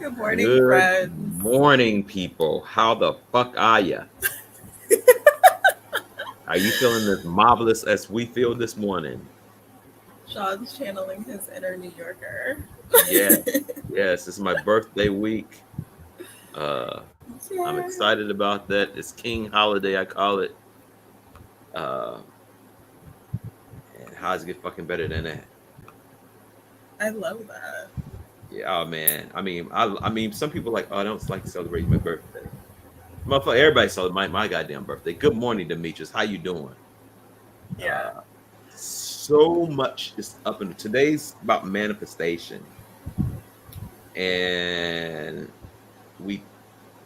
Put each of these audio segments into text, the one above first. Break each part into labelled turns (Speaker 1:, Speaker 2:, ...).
Speaker 1: Good morning,
Speaker 2: Good
Speaker 1: friends.
Speaker 2: morning, people. How the fuck are you? Are you feeling as marvelous as we feel this morning?
Speaker 1: Sean's channeling his inner New Yorker.
Speaker 2: Yes, yes. It's my birthday week. Uh, I'm
Speaker 1: Yeah,
Speaker 2: excited about that. It's King Holiday, I call it. Uh, and how's it get fucking better than that?
Speaker 1: I love that.
Speaker 2: Yeah, oh man. I mean, some people like, oh, I don't like celebrating my birthday. Motherfucker, everybody celebrate my goddamn birthday. Good morning, Demetrius. How you doing?
Speaker 1: Yeah.
Speaker 2: Uh, so much is up in today's about manifestation, and we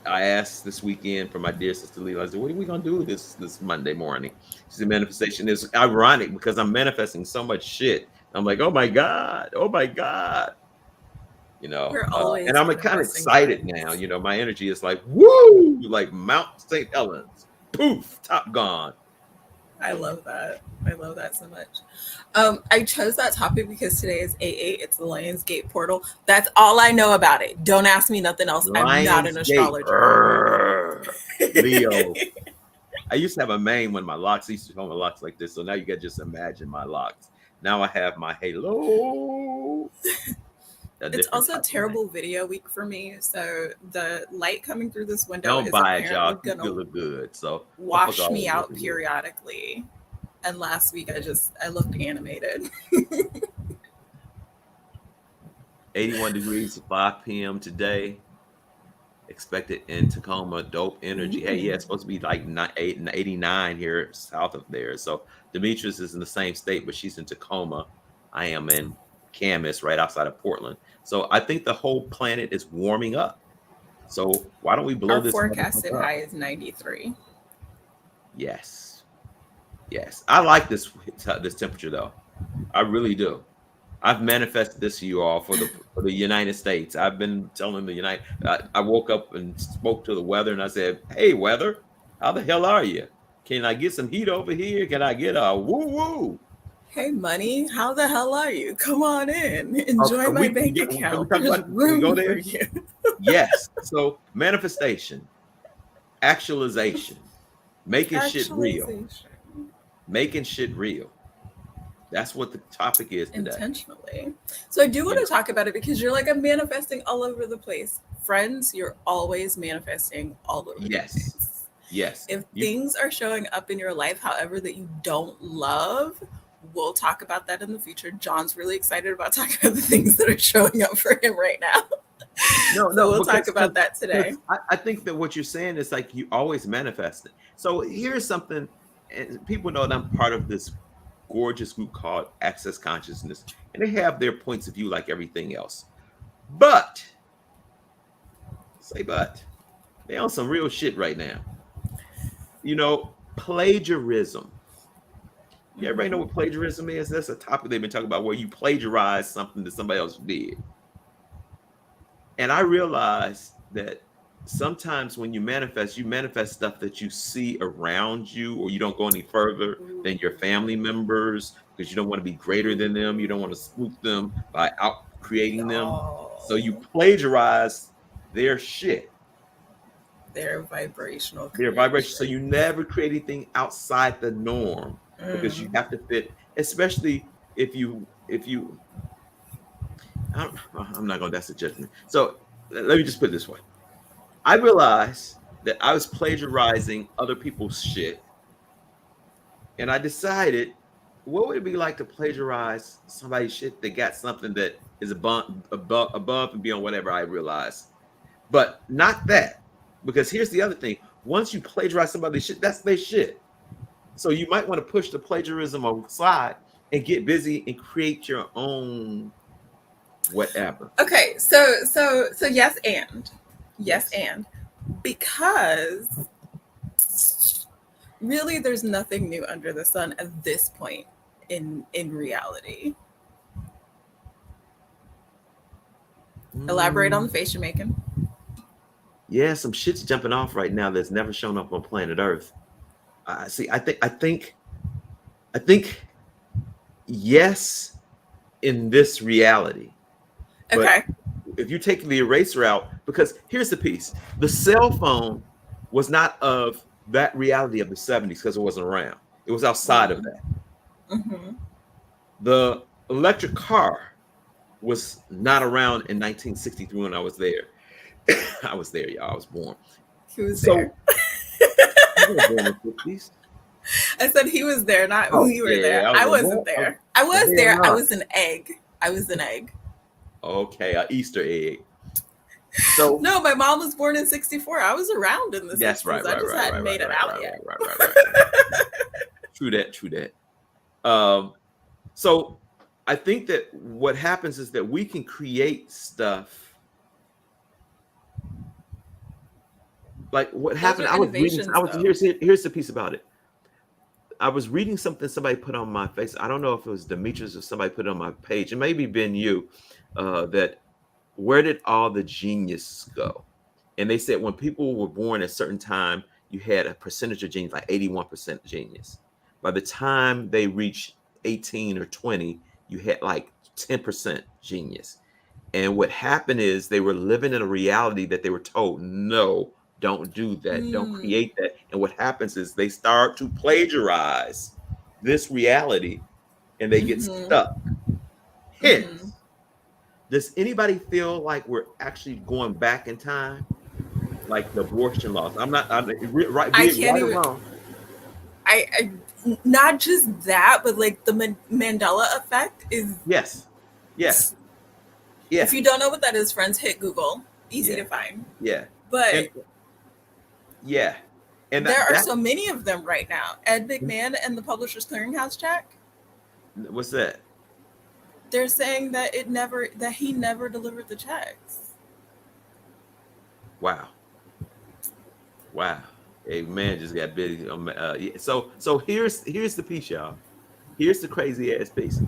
Speaker 2: I asked this weekend for my dear sister Lila. I said, "What are we gonna do this Monday morning?" She said, "Manifestation is ironic because I'm manifesting so much shit." I'm like, "Oh my god, oh my god."
Speaker 1: We're
Speaker 2: And
Speaker 1: always
Speaker 2: I'm kind of
Speaker 1: manifesting
Speaker 2: excited now.
Speaker 1: things.
Speaker 2: My energy is like, woo, like Mount St. Helens, poof, top gone.
Speaker 1: I love that. I love that so much. I chose that topic because today is 8/8. It's the Lionsgate portal. That's all I know about it. Don't ask me nothing else. I'm not an
Speaker 2: Lionsgate,
Speaker 1: astrologer.
Speaker 2: Leo. I used to have a mane when my locks I used to hold my locks like this. So now you can just imagine my locks. Now I have my halo, a
Speaker 1: It's
Speaker 2: different
Speaker 1: also a
Speaker 2: type of mane.
Speaker 1: terrible video week for me. So the light coming through this window
Speaker 2: Don't
Speaker 1: is
Speaker 2: buy it, y'all.
Speaker 1: apparently
Speaker 2: You
Speaker 1: gonna
Speaker 2: still look good. So motherfucker
Speaker 1: wash me
Speaker 2: always
Speaker 1: out
Speaker 2: looking good.
Speaker 1: periodically. And last week I looked animated.
Speaker 2: 81 degrees at 5 p.m. today. Expected in Tacoma. Dope energy. Hey, yeah,
Speaker 1: Ooh.
Speaker 2: it's supposed to be like 89 here south of there. So Demetrius is in the same state, but she's in Tacoma. I am in Camas, right outside of Portland. So I think the whole planet is warming up. So why don't we blow
Speaker 1: Our
Speaker 2: this
Speaker 1: forecasted
Speaker 2: motherfucker up?
Speaker 1: high is 93.
Speaker 2: Yes, yes. I like this temperature though. I really do. I've manifested this to you all for the United States. I've been telling the United. I woke up and spoke to the weather, and I said, "Hey, weather, how the hell are you? Can I get some heat over here? Can I get a woo woo?
Speaker 1: Hey, money, how the hell are you? Come on in. Enjoy my
Speaker 2: We
Speaker 1: bank
Speaker 2: get? Can we
Speaker 1: account.
Speaker 2: talk
Speaker 1: There's
Speaker 2: about? Can we go
Speaker 1: room for
Speaker 2: there?
Speaker 1: you.
Speaker 2: Yes. So manifestation, actualization, making shit real,
Speaker 1: Actualization.
Speaker 2: making shit real. That's what the topic is today.
Speaker 1: Intentionally. So I do
Speaker 2: You
Speaker 1: want
Speaker 2: know.
Speaker 1: to talk about it because you're like, I'm manifesting all over the place. Friends, you're always manifesting all over the
Speaker 2: Yes.
Speaker 1: place.
Speaker 2: Yes.
Speaker 1: If
Speaker 2: You.
Speaker 1: things are showing up in your life, however, that you don't love, we'll talk about that in the future. John's really excited about talking about the things that are showing up for him right now.
Speaker 2: No,
Speaker 1: So
Speaker 2: no,
Speaker 1: we'll talk
Speaker 2: because
Speaker 1: about that today.
Speaker 2: I think that what you're saying is like you always manifest it. So here's something, and people know that I'm part of this gorgeous group called Access Consciousness, and they have their points of view like everything else. But but they on some real shit right now. Plagiarism. Yeah, everybody know
Speaker 1: Mhm.
Speaker 2: what plagiarism is? That's a topic they've been talking about where you plagiarize something that somebody else did. And I realized that sometimes when you manifest stuff that you see around you, or you don't go any further than your family members because you don't want to be greater than them. You don't want to spook them by out creating them. So you
Speaker 1: Y'all,
Speaker 2: plagiarize their shit,
Speaker 1: their vibrational
Speaker 2: their vibration. So
Speaker 1: creation.
Speaker 2: you never create anything outside the norm because you
Speaker 1: Mm.
Speaker 2: have to fit, especially if you I'm not gonna that's a judgment. So let me just put it this way. I realized that I was plagiarizing other people's shit, and I decided, what would it be like to plagiarize somebody's shit that got something that is above and beyond whatever I realized, but not that, because here's the other thing: once you plagiarize somebody's shit, that's their shit. So you might want to push the plagiarism aside and get busy and create your own whatever.
Speaker 1: Okay, so yes
Speaker 2: Yes.
Speaker 1: and because really there's nothing new under the sun at this point in reality. Elaborate on
Speaker 2: Mm,
Speaker 1: the face you're making.
Speaker 2: yeah, some shit's jumping off right now that's never shown up on planet Earth. See. I think yes, in this reality, but
Speaker 1: Okay.
Speaker 2: if you take the eraser out, because here's the piece: the cell phone was not of that reality of the 70s because it wasn't around. It was outside of that.
Speaker 1: Mm-hmm.
Speaker 2: The electric car was not around in 1963 when I was there. I was there, y'all. I was born.
Speaker 1: He was there.
Speaker 2: So you were born in the 50s.
Speaker 1: I said he was there, not
Speaker 2: Oh,
Speaker 1: we were
Speaker 2: yeah.
Speaker 1: there.
Speaker 2: I was
Speaker 1: I
Speaker 2: like,
Speaker 1: wasn't
Speaker 2: what?
Speaker 1: there. I
Speaker 2: The
Speaker 1: was
Speaker 2: hell
Speaker 1: there. I
Speaker 2: not.
Speaker 1: was an egg. I was an egg.
Speaker 2: Okay, an Easter egg. So
Speaker 1: No, my mom was born in '64. I was around in the
Speaker 2: that's
Speaker 1: '60s.
Speaker 2: right,
Speaker 1: I
Speaker 2: right,
Speaker 1: just
Speaker 2: right,
Speaker 1: hadn't
Speaker 2: right, right,
Speaker 1: made it
Speaker 2: right,
Speaker 1: out
Speaker 2: right,
Speaker 1: yet.
Speaker 2: right, right, right, right. True that, true that. Um, so I think that what happens is that we can create stuff like what
Speaker 1: Those
Speaker 2: happened.
Speaker 1: are
Speaker 2: I was reading. I
Speaker 1: innovations,
Speaker 2: was
Speaker 1: though.
Speaker 2: here's the piece about it. I was reading something somebody put on my face. I don't know if it was Demetrius or somebody put it on my page. It may be been you. That where did all the genius go? And they said when people were born at a certain time, you had a percentage of genius, like 81% genius. By the time they reached 18 or 20, you had like 10% genius. And what happened is they were living in a reality that they were told, no, don't do that, don't
Speaker 1: Mm.
Speaker 2: create that. And what happens is they start to plagiarize this reality and they get
Speaker 1: Mm-hmm.
Speaker 2: stuck.
Speaker 1: Mm-hmm.
Speaker 2: Hence, does anybody feel like we're actually going back in time? Like the abortion laws. I'm right,
Speaker 1: I
Speaker 2: be it
Speaker 1: can't
Speaker 2: right or
Speaker 1: even.
Speaker 2: wrong.
Speaker 1: I not just that, but like the Mandela effect is.
Speaker 2: Yes. Yeah.
Speaker 1: If
Speaker 2: Yeah.
Speaker 1: you don't know what that is, friends, hit Google. Easy
Speaker 2: Yeah.
Speaker 1: to find.
Speaker 2: Yeah. And
Speaker 1: But
Speaker 2: yeah. And
Speaker 1: there
Speaker 2: that,
Speaker 1: are
Speaker 2: that
Speaker 1: so many of them right now. Ed McMahon and the Publishers Clearinghouse check.
Speaker 2: what's that?
Speaker 1: They're saying that he never delivered the checks.
Speaker 2: Wow. Wow. A man just got busy. Yeah. So here's the piece, y'all. Here's the crazy ass piece.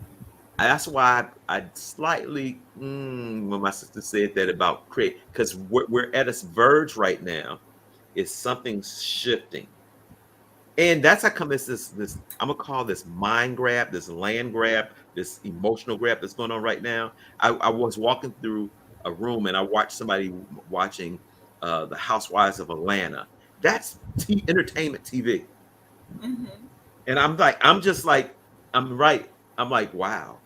Speaker 2: That's why I slightly when my sister said that about create because we're at a verge right now. Is something shifting, and that's how come this I'm gonna call this mind grab, this land grab, this emotional grab that's going on right now. I was walking through a room and I watched somebody watching the Housewives of Atlanta. That's entertainment TV,
Speaker 1: Mm-hmm.
Speaker 2: and I'm just like, I'm right. I'm like, wow.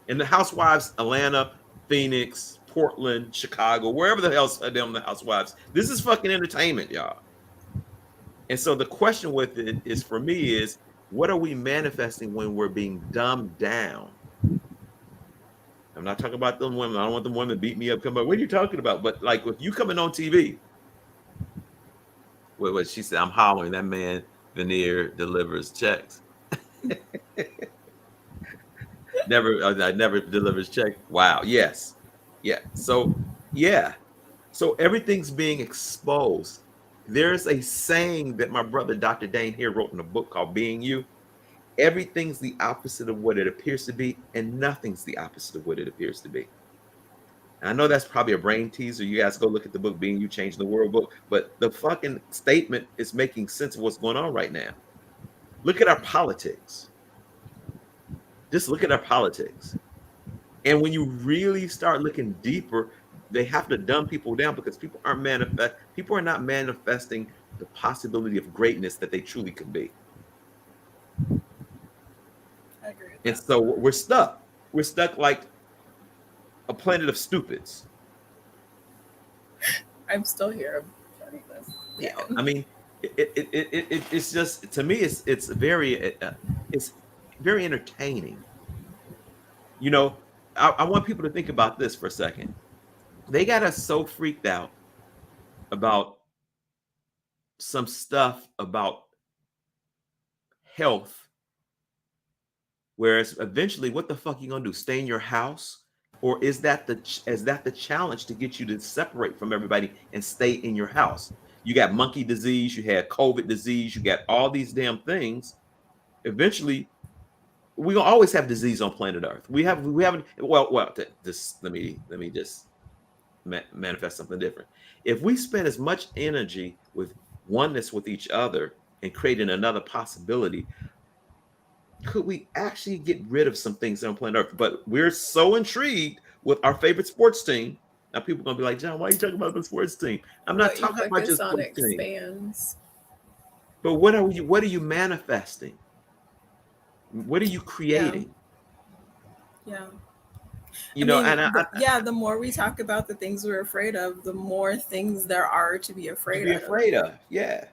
Speaker 2: And the Housewives, Atlanta, Phoenix, Portland, Chicago, wherever the hell's them the Housewives. This is fucking entertainment, y'all. And so the question with it is for me is what are we manifesting when we're being dumbed down? I'm not talking about them women. I don't want them women to beat me up. Come up. What are you talking about? But like if you coming on TV, what she said, I'm hollering that man Veneer delivers checks. Never delivers check. Wow. Yes. Yeah. So yeah. So everything's being exposed. There's a saying that my brother Dr. Dane here wrote in a book called Being You. Everything's the opposite of what it appears to be, and nothing's the opposite of what it appears to be. And I know that's probably a brain teaser. You guys go look at the book Being You Changing the World book, but the fucking statement is making sense of what's going on right now. Look at our politics. Just look at our politics. And when you really start looking deeper, they have to dumb people down because people are not manifesting the possibility of greatness that they truly could be.
Speaker 1: I agree with
Speaker 2: And
Speaker 1: that.
Speaker 2: so we're stuck. We're stuck like a planet of stupids.
Speaker 1: I'm still here. I'm funny this.
Speaker 2: Yeah,
Speaker 1: Yeah.
Speaker 2: I mean, it's just to me, it's very entertaining. You know, I want people to think about this for a second. They got us so freaked out about some stuff about health, whereas eventually, what the fuck you gonna do? Stay in your house, or is that the challenge to get you to separate from everybody and stay in your house? You got monkey disease, you had COVID disease, you got all these damn things. Eventually, we gonna always have disease on planet Earth. We haven't this let me just manifest something different. If we spend as much energy with oneness with each other and creating another possibility, could we actually get rid of some things on planet Earth? But we're so intrigued with our favorite sports team Now people are gonna be like, John, why are you talking about the sports team? I'm not
Speaker 1: What you
Speaker 2: talking about your
Speaker 1: focus on
Speaker 2: sports team.
Speaker 1: expands.
Speaker 2: But what are you manifesting? What are you
Speaker 1: Yeah.
Speaker 2: creating?
Speaker 1: Yeah. I
Speaker 2: You know,
Speaker 1: mean,
Speaker 2: and
Speaker 1: yeah, the more we talk about the things we're afraid of, the more things there are to be
Speaker 2: to
Speaker 1: afraid
Speaker 2: be
Speaker 1: of.
Speaker 2: afraid of. Yeah.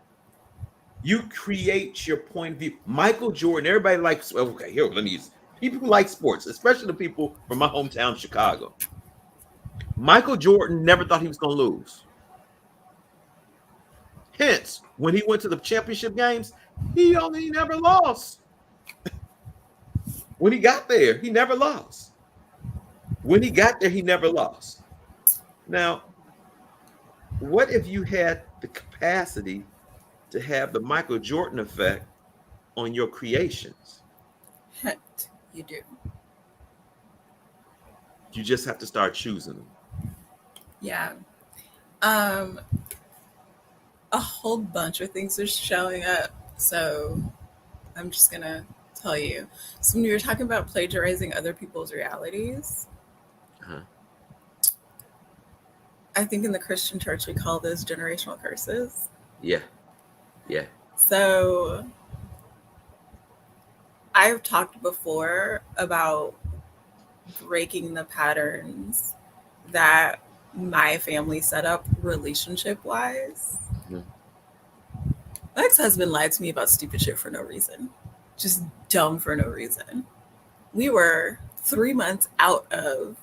Speaker 2: You create your point of view. Michael Jordan, everybody likes, well, okay, here, let me use people who like sports, especially the people from my hometown, Chicago. Michael Jordan never thought he was going to lose. Hence, when he went to the championship games, he never lost. When he got there, he never lost. When he got there, he never lost. Now, what if you had the capacity to have the Michael Jordan effect on your creations?
Speaker 1: Heck, you do.
Speaker 2: You just have to start choosing them.
Speaker 1: Yeah. Um, a whole bunch of things are showing up. So I'm just gonna tell you. So when you were talking about plagiarizing other people's realities,
Speaker 2: Uh-huh.
Speaker 1: I think in the Christian church we call those generational curses.
Speaker 2: Yeah, yeah.
Speaker 1: So I've talked before about breaking the patterns that my family set up relationship wise.
Speaker 2: Mhm.
Speaker 1: My ex husband lied to me about stupid shit for no reason, just dumb for no reason. We were 3 months out of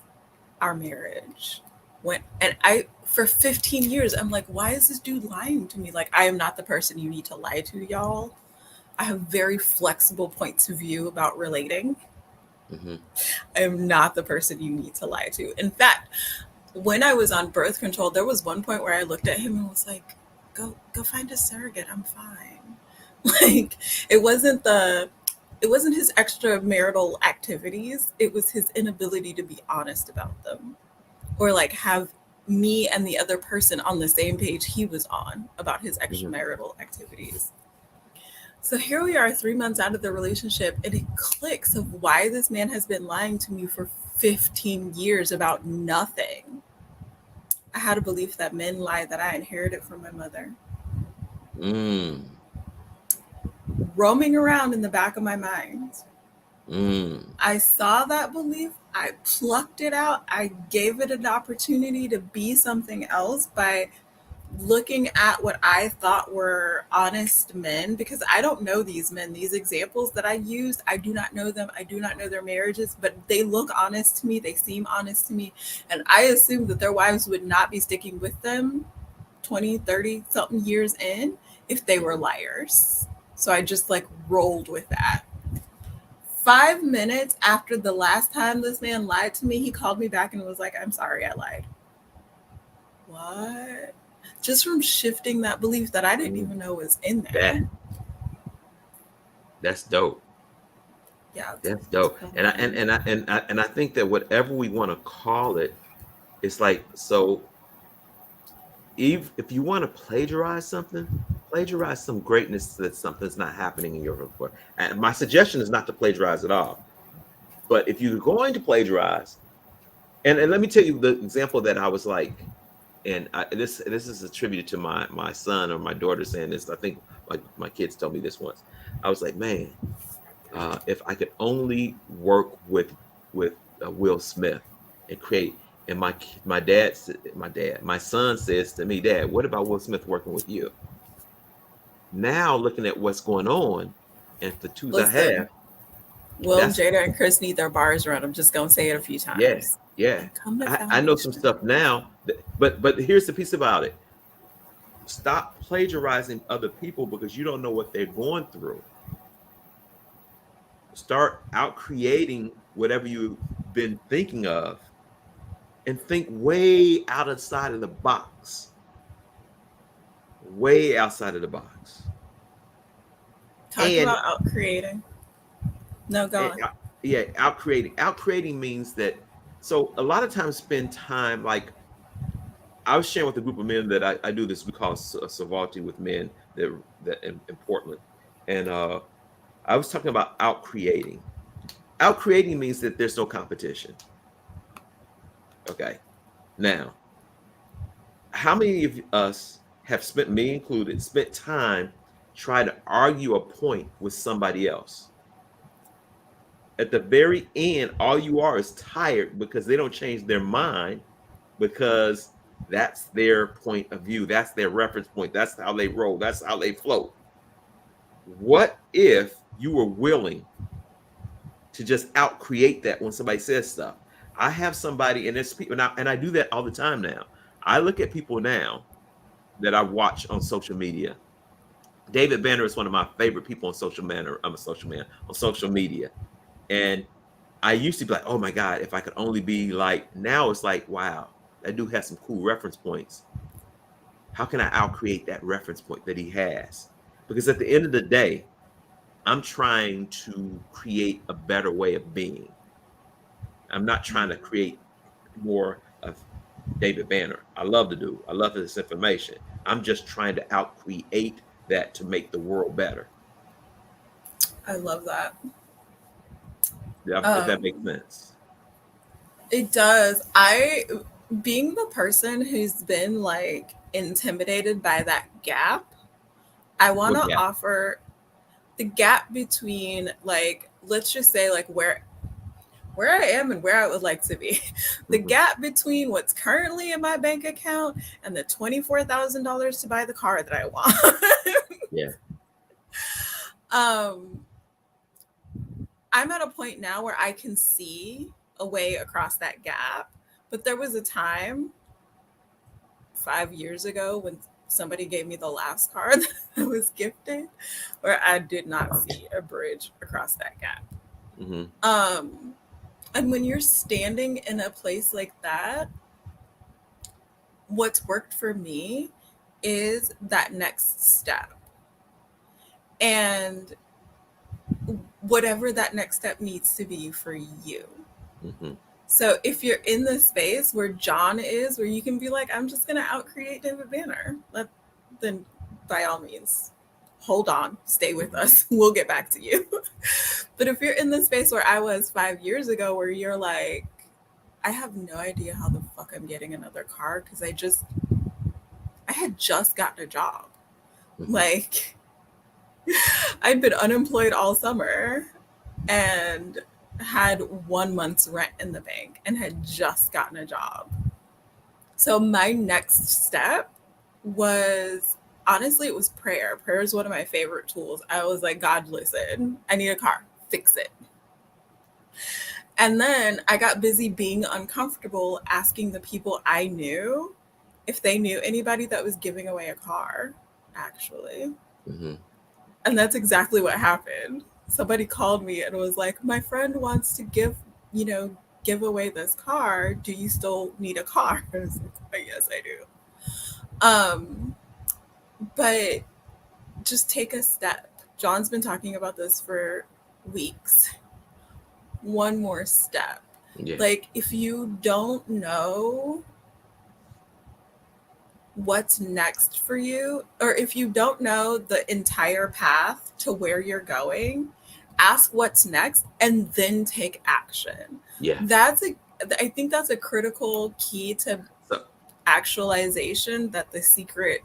Speaker 1: our marriage when, and I, for 15 years, I'm like, why is this dude lying to me? Like, I am not the person you need to lie to, y'all. I have very flexible points of view about relating.
Speaker 2: Mhm.
Speaker 1: I am not the person you need to lie to. In fact, when I was on birth control, there was one point where I looked at him and was like, go find a surrogate. I'm fine. Like, it wasn't the it wasn't his extramarital activities, it was his inability to be honest about them, or like have me and the other person on the same page he was on about his
Speaker 2: Mhm.
Speaker 1: extramarital activities. So here we are 3 months out of the relationship, and it clicks of why this man has been lying to me for 15 years about nothing. I had a belief that men lie that I inherited from my mother,
Speaker 2: Mm.
Speaker 1: roaming around in the back of my mind.
Speaker 2: Mm.
Speaker 1: I saw that belief, I plucked it out, I gave it an opportunity to be something else by looking at what I thought were honest men, because I don't know these men. These examples that I used, I do not know them. I do not know their marriages, but they look honest to me. They seem honest to me. And I assumed that their wives would not be sticking with them 20, 30 something years in if they were
Speaker 2: Mhm.
Speaker 1: liars. So I just like rolled with that. 5 minutes after the last time this man lied to me, he called me back and was like, I'm sorry, I lied. What? Just from shifting that belief that I didn't
Speaker 2: Mm.
Speaker 1: even know was in
Speaker 2: That
Speaker 1: there.
Speaker 2: that's dope.
Speaker 1: Yeah.
Speaker 2: That's dope. And I think that whatever we want to call it, it's like so. If you want to plagiarize some greatness that something's not happening in your report. And my suggestion is not to plagiarize at all. But if you're going to plagiarize, and let me tell you the example that I was like, and this is attributed to my son or my daughter saying this. I think my kids told me this once. I was like, man, if I could only work with Will Smith and create. And my son says to me, Dad, what about Will Smith working with you? Now looking at what's going on and the twos I have,
Speaker 1: Listen, Will,
Speaker 2: that's
Speaker 1: Jada, and Chris need their bars run. I'm just going to say it a few
Speaker 2: yeah,
Speaker 1: times.
Speaker 2: yeah.
Speaker 1: Incumbent
Speaker 2: I know some
Speaker 1: foundation.
Speaker 2: stuff now, but here's the piece about it. Stop plagiarizing other people because you don't know what they're going through. Start out creating whatever you've been thinking of and think way outside of the box. Way outside of the box.
Speaker 1: Talk
Speaker 2: And,
Speaker 1: about out creating. No, go
Speaker 2: and
Speaker 1: on.
Speaker 2: yeah, out creating. Out creating means that so a lot of times spend time like I was sharing with a group of men that I do this, we call Savalti with men that in Portland. And I was talking about out creating. Out creating means that there's no competition. Okay. Now, how many of us have spent, me included, spent time trying to argue a point with somebody else? At the very end, all you are is tired because they don't change their mind, because that's their point of view. That's their reference point. That's how they roll. That's how they float. What if you were willing to just out create that when somebody says stuff? I have somebody, and there's people now, and I do that all the time now. I look at people now that I watch on social media. David Banner is one of my favorite people on social manner. I'm a social man on social media. And I used to be like, oh my God, if I could only be like, now it's like, wow, that dude has some cool reference points. How can I out create that reference point that he has? Because at the end of the day, I'm trying to create a better way of being. I'm not trying to create more of David Banner. I love the dude. I love his information. I'm just trying to out create that to make the world better.
Speaker 1: I love that.
Speaker 2: If that makes
Speaker 1: Um,
Speaker 2: sense.
Speaker 1: it does. Being the person who's been like intimidated by that gap, I want
Speaker 2: What
Speaker 1: to
Speaker 2: gap?
Speaker 1: offer the gap between, like, let's just say, like, where I am and where I would like to be. The
Speaker 2: Hmm.
Speaker 1: gap between what's currently in my bank account and the $24,000 to buy the car that I want.
Speaker 2: Yeah.
Speaker 1: um, I'm at a point now where I can see a way across that gap. But there was a time 5 years ago when somebody gave me the last car that I was gifted where I did not see a bridge across that gap.
Speaker 2: Hmm.
Speaker 1: Um, and when you're standing in a place like that, what's worked for me is that next step. And whatever that next step needs to be for you.
Speaker 2: Hmm.
Speaker 1: So if you're in the space where John is, where you can be like, I'm just going to outcreate David Banner, then by all means, hold on, stay with
Speaker 2: Hmm.
Speaker 1: us. We'll get back to you. But if you're in the space where I was 5 years ago, where you're like, I have no idea how the fuck I'm getting another car because I had just gotten a job.
Speaker 2: Hmm.
Speaker 1: Like, I'd been unemployed all summer and had 1 month's rent in the bank and had just gotten a job. So my next step was, honestly, it was prayer. Prayer is one of my favorite tools. I was like, God, listen, I need a car, fix it. And then I got busy being uncomfortable asking the people I knew if they knew anybody that was giving away a car, actually.
Speaker 2: Hmm.
Speaker 1: And that's exactly what happened. Somebody called me and was like, my friend wants to you know, give away this car. Do you still need a car? I was like, yes, I do. But just take a step. John's been talking about this for weeks. One more step.
Speaker 2: Yeah.
Speaker 1: Like, if you don't know what's next for you, or if you don't know the entire path to where you're going, ask what's next and then take action.
Speaker 2: Yeah.
Speaker 1: That's a I think that's a critical key to
Speaker 2: So
Speaker 1: actualization that The Secret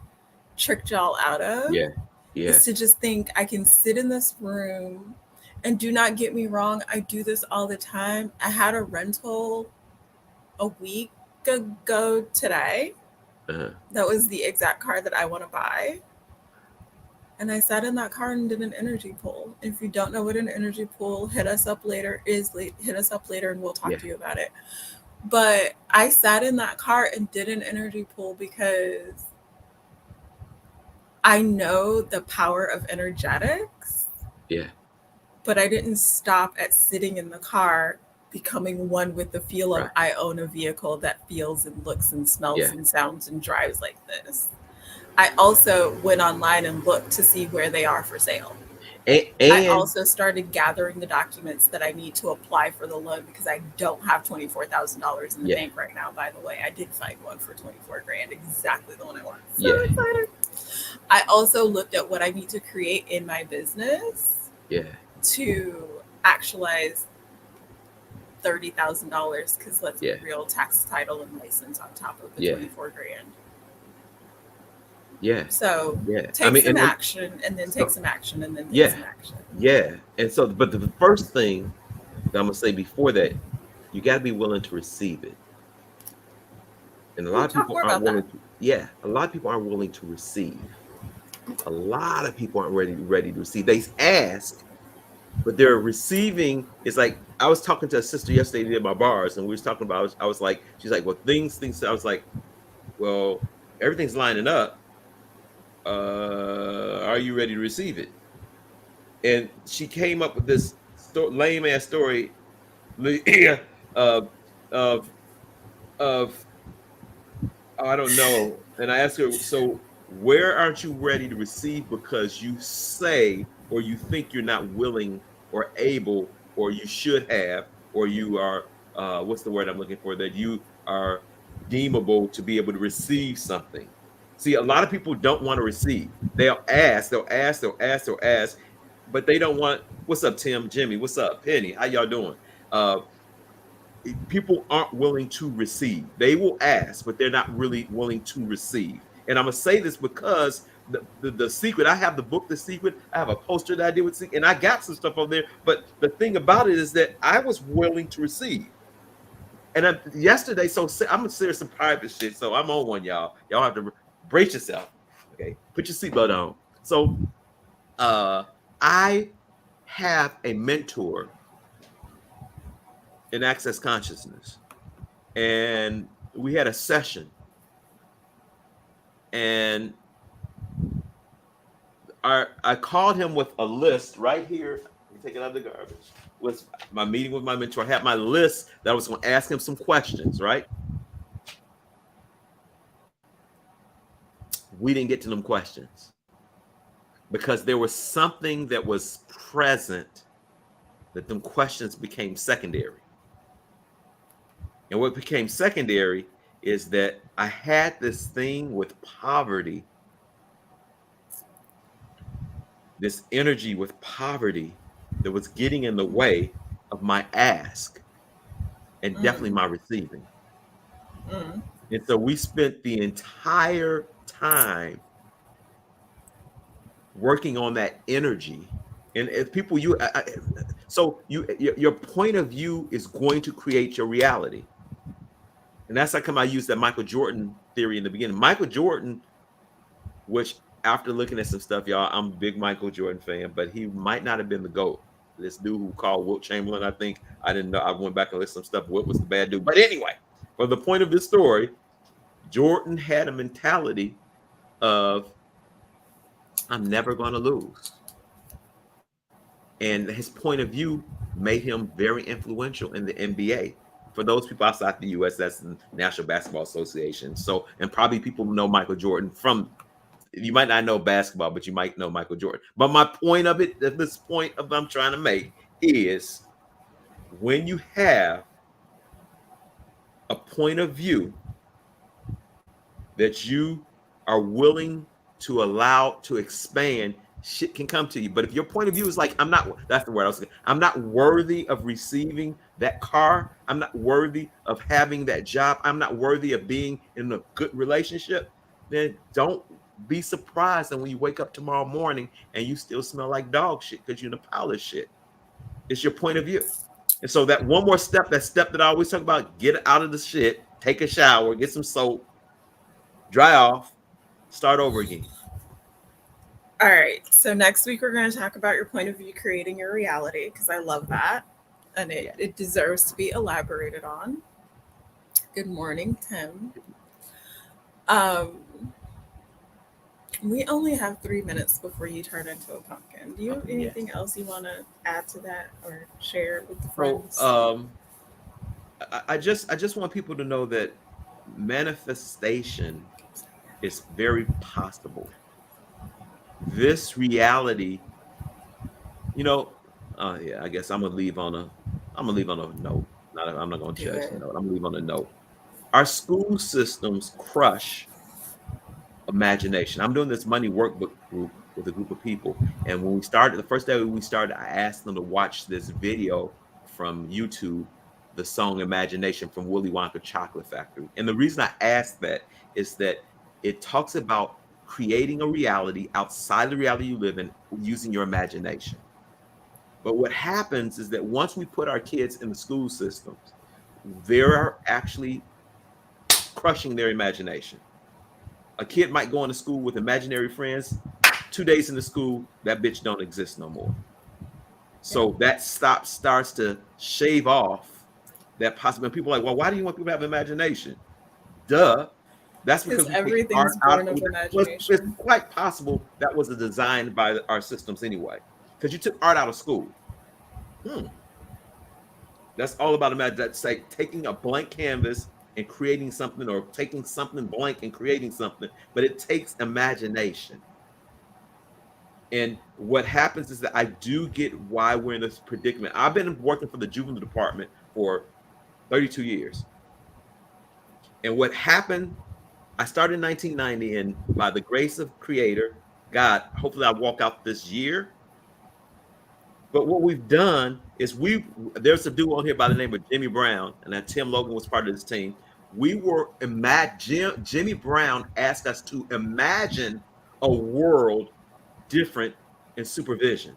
Speaker 1: tricked y'all out of,
Speaker 2: yeah. Yeah.
Speaker 1: is to just think I can sit in this room. And do not get me wrong, I do this all the time. I had a rental a week ago today.
Speaker 2: Uh-huh.
Speaker 1: That was the exact car that I want to buy. And I sat in that car and did an energy pull. If you don't know what an energy pull, hit us up later. Hit us up later, and we'll talk
Speaker 2: Yeah.
Speaker 1: to you about it. But I sat in that car and did an energy pull because I know the power of energetics,
Speaker 2: Yeah.
Speaker 1: but I didn't stop at sitting in the car becoming one with the feel of
Speaker 2: Right.
Speaker 1: I own a vehicle that feels and looks and smells
Speaker 2: Yeah.
Speaker 1: and sounds and drives like this. I also went online and looked to see where they are for sale. I
Speaker 2: And
Speaker 1: also started gathering the documents that I need to apply for the loan because I don't have $24,000 in the
Speaker 2: yeah.
Speaker 1: bank right now. By the way, I did find one for 24 grand, exactly the one I want. So
Speaker 2: Yeah.
Speaker 1: excited! I also looked at what I need to create in my business
Speaker 2: Yeah.
Speaker 1: to actualize $30,000, because let's be
Speaker 2: Yeah.
Speaker 1: real, tax, title, and license on top of the
Speaker 2: Yeah.
Speaker 1: 24 grand.
Speaker 2: Yeah.
Speaker 1: So
Speaker 2: Yeah. I
Speaker 1: take
Speaker 2: mean,
Speaker 1: some
Speaker 2: and
Speaker 1: action and then take
Speaker 2: so
Speaker 1: some action and then take
Speaker 2: yeah,
Speaker 1: some action.
Speaker 2: yeah. And so, but the first thing that I'm gonna say before that, you got to be willing to receive it. And a lot
Speaker 1: Ooh,
Speaker 2: of
Speaker 1: talk
Speaker 2: people
Speaker 1: more
Speaker 2: aren't
Speaker 1: about that.
Speaker 2: willing to. Yeah, a lot of people aren't willing to receive. A lot of people aren't ready to receive. They ask, but they're receiving. It's like I was talking to a sister yesterday at my bars, and we was talking about. I was like, she's like, well, things. I was like, well, everything's lining up. Are you ready to receive it? And she came up with this lame ass story of of of I don't know. And I asked her, so where aren't you ready to receive because you say or you think you're not willing or able or you should have or you are what's the word I'm looking for, that you are deemable to be able to receive something. See, a lot of people don't want to receive. They'll ask, but they don't want. What's up, Tim? Jimmy? What's up, Penny? How y'all doing? Uh, People aren't willing to receive. They will ask, but they're not really willing to receive. And I'm gonna say this because the secret. I have the book, The Secret. I have a poster that I did with Secret, and I got some stuff over there. But the thing about it is that I was willing to receive. And yesterday, so I'm gonna share some private shit. So I'm on one, y'all. Y'all have to brace yourself. Okay, put your seatbelt on. So I have a mentor in Access Consciousness, and we had a session, and I called him with a list right here. Let me take it out of the garbage. Was my meeting with my mentor. I had my list that I was going to ask him some questions, right? We didn't get to them questions because there was something that was present that them questions became secondary. And what became secondary is that I had this thing with poverty, this energy with poverty that was getting in the way of my ask and definitely
Speaker 1: Mm,
Speaker 2: my receiving.
Speaker 1: mm,
Speaker 2: And so we spent the entire time working on that energy. And if people, so your point of view is going to create your reality. And that's how come I used that Michael Jordan theory in the beginning. Michael Jordan, which after looking at some stuff, y'all, I'm a big Michael Jordan fan, but he might not have been the GOAT. This dude who called Wilt Chamberlain, I think, I didn't know. I went back and listened to some stuff. Wilt was the bad dude. But anyway, for the point of this story, Jordan had a mentality of I'm never going to lose. And his point of view made him very influential in the NBA. For those people outside the US, that's the National Basketball Association. So, and probably people know Michael Jordan from, you might not know basketball, but you might know Michael Jordan. But my point of it, this point of I'm trying to make is when you have a point of view that you are willing to allow to expand, shit can come to you. But if your point of view is like, I'm not, that's the word I was saying, I'm not worthy of receiving that car, I'm not worthy of having that job, I'm not worthy of being in a good relationship, then don't be surprised. And when you wake up tomorrow morning and you still smell like dog shit because you're in a pile of shit, it's your point of view. And so that one more step, that step that I always talk about, get out of the shit, take a shower, get some soap, dry off, start over again.
Speaker 1: all right. So next week we're going to talk about your point of view creating your reality because I love that and
Speaker 2: Yeah.
Speaker 1: it deserves to be elaborated on. Good morning, Tim. Um, we only have 3 minutes before you turn into a pumpkin. Do you have
Speaker 2: Yes.
Speaker 1: anything else you want to add to that or share with the
Speaker 2: So
Speaker 1: friends?
Speaker 2: I just want people to know that manifestation is very possible. This reality, you know, yeah, I guess I'm gonna leave on a note. I'm not gonna
Speaker 1: Do
Speaker 2: judge the
Speaker 1: it.
Speaker 2: note. I'm gonna leave on a note. Our school systems crush imagination. I'm doing this money workbook group with a group of people. And when we started, the first day we started, I asked them to watch this video from YouTube, the song Imagination from Willy Wonka Chocolate Factory. And the reason I asked that is that it talks about creating a reality outside the reality you live in using your imagination. But what happens is that once we put our kids in the school systems, they're actually crushing their imagination. A kid might go into school with imaginary friends. 2 days in the school, that bitch don't exist no more.
Speaker 1: Yeah.
Speaker 2: So that starts to shave off that possible. People are like, well, why do you want people to have imagination? Duh. That's
Speaker 1: Because
Speaker 2: because we take art
Speaker 1: everything's
Speaker 2: out.
Speaker 1: born of
Speaker 2: Well, it's
Speaker 1: imagination.
Speaker 2: quite possible that was designed by our systems anyway. Because you took art out of school. Hmm. That's all about imagination. That's like taking a blank canvas and creating something, or taking something blank and creating something. But it takes imagination. And what happens is that I do get why we're in this predicament. I've been working for the juvenile department for 32 years. And what happened, I started in 1990, and by the grace of Creator, God, hopefully I walk out this year. But what we've done is there's a dude on here by the name of Jimmy Brown, and that Tim Logan was part of this team. We were Jimmy Brown asked us to imagine a world different in supervision.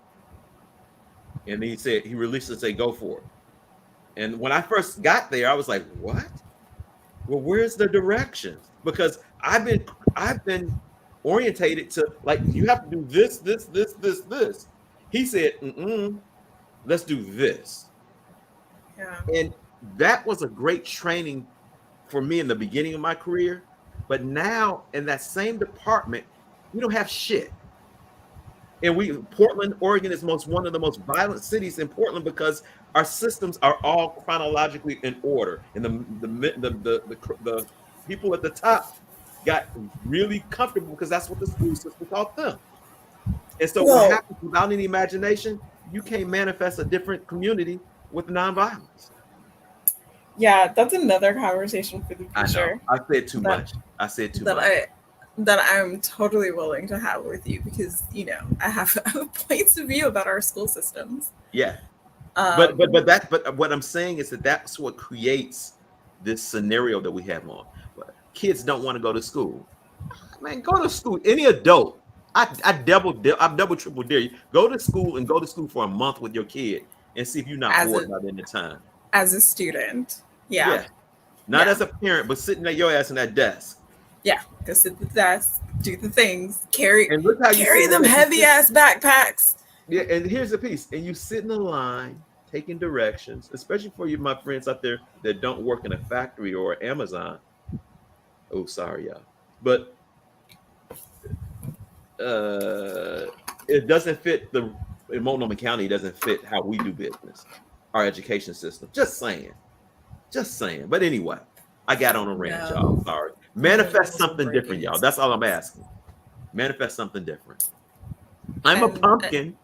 Speaker 2: And he said, he released it and said, go for it. And when I first got there, I was like, what? Well, where's the directions? Because I've been orientated to, like, you have to do this, this, this, this, this. He said, let's do this.
Speaker 1: Yeah.
Speaker 2: And that was a great training for me in the beginning of my career. But now in that same department, we don't have shit. And Portland, Oregon is one of the most violent cities in Portland because our systems are all chronologically in order, and the people at the top got really comfortable because that's what the school system taught them. And so what
Speaker 1: Well,
Speaker 2: happens without any imagination, you can't manifest a different community with nonviolence.
Speaker 1: yeah, that's another conversation for the
Speaker 2: I know.
Speaker 1: future
Speaker 2: I said too
Speaker 1: that
Speaker 2: much. I said too
Speaker 1: that
Speaker 2: much.
Speaker 1: I that I'm totally willing to have with you because I have points of view about our school systems.
Speaker 2: Yeah.
Speaker 1: Um,
Speaker 2: But what I'm saying is that that's what creates this scenario that we have on. Kids don't want to go to school. Man, go to school. Any adult, I double triple dare you. Go to school and go to school for a month with your kid and see if you're not
Speaker 1: as
Speaker 2: bored
Speaker 1: a
Speaker 2: by the end of time.
Speaker 1: as a student, yeah,
Speaker 2: Yeah, not
Speaker 1: yeah,
Speaker 2: as a parent, but sitting at your ass in that desk.
Speaker 1: yeah. Go sit at the desk, do the things, carry
Speaker 2: And look how you
Speaker 1: carry
Speaker 2: sitting there
Speaker 1: them
Speaker 2: like you
Speaker 1: heavy
Speaker 2: sit.
Speaker 1: ass backpacks.
Speaker 2: Yeah, and here's the piece. And you sit in the line taking directions, especially for you, my friends out there that don't work in a factory or Amazon. Oh, sorry, y'all. But uh it doesn't fit in Multnomah County, it doesn't fit how we do business, our education system. Just saying. Just saying. But anyway, I got on a rant, y'all.
Speaker 1: No,
Speaker 2: Sorry.
Speaker 1: no
Speaker 2: Manifest
Speaker 1: rules are
Speaker 2: something different,
Speaker 1: breaking
Speaker 2: y'all. That's all I'm
Speaker 1: existence.
Speaker 2: asking. Manifest something different. I'm a
Speaker 1: And
Speaker 2: pumpkin.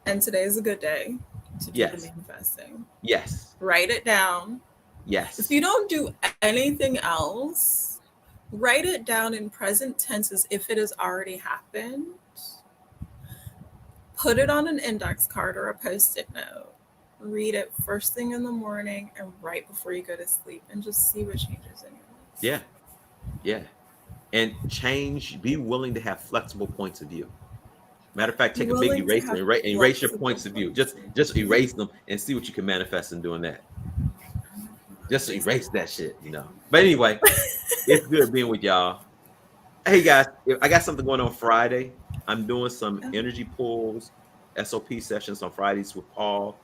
Speaker 1: and today is a good day to do the
Speaker 2: Yes.
Speaker 1: manifesting.
Speaker 2: Yes.
Speaker 1: Write it down. If
Speaker 2: Yes.
Speaker 1: you don't do anything else, write it down in present tense as if it has already happened. Put it on an index card or a post it note. Read it first thing in the morning and right before you go to sleep and just see what changes in your life.
Speaker 2: Yeah. Yeah. And change, be willing to have flexible points of view. Matter of fact,
Speaker 1: Be
Speaker 2: take a big
Speaker 1: willing to
Speaker 2: eraser
Speaker 1: have
Speaker 2: and erase your
Speaker 1: flexible
Speaker 2: points of view.
Speaker 1: points
Speaker 2: Just
Speaker 1: of
Speaker 2: just
Speaker 1: view.
Speaker 2: erase them and see what you can manifest in doing that. Just erase that shit. But anyway, it's good being with y'all. Hey guys, I got something going on Friday. I'm doing some energy pulls, SOP sessions on Fridays with Paul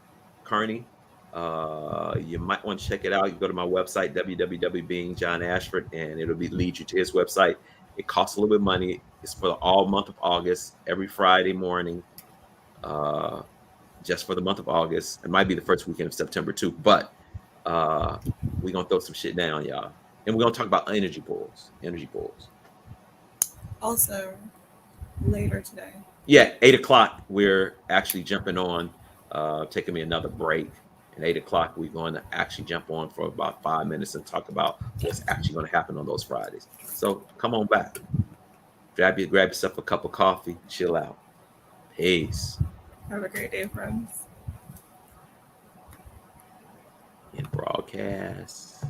Speaker 2: Kearney. You might want to check it out. You go to my website, www.beingjohnashford, and it'll lead you to his website. It costs a little bit of money. It's for all month of August, every Friday morning, uh, just for the month of August. It might be the first weekend of September too, but we're gonna throw some shit down, y'all. And we're gonna talk about energy pulls. Energy pulls.
Speaker 1: Also, later today.
Speaker 2: Yeah, 8 o'clock. We're actually jumping on, taking me another break. And 8 o'clock, we're going to actually jump on for about 5 minutes and talk about what's actually going to happen on those Fridays. So come on back. Grab yourself a cup of coffee, chill out. Peace.
Speaker 1: Have a great day, friends.
Speaker 2: In broadcast.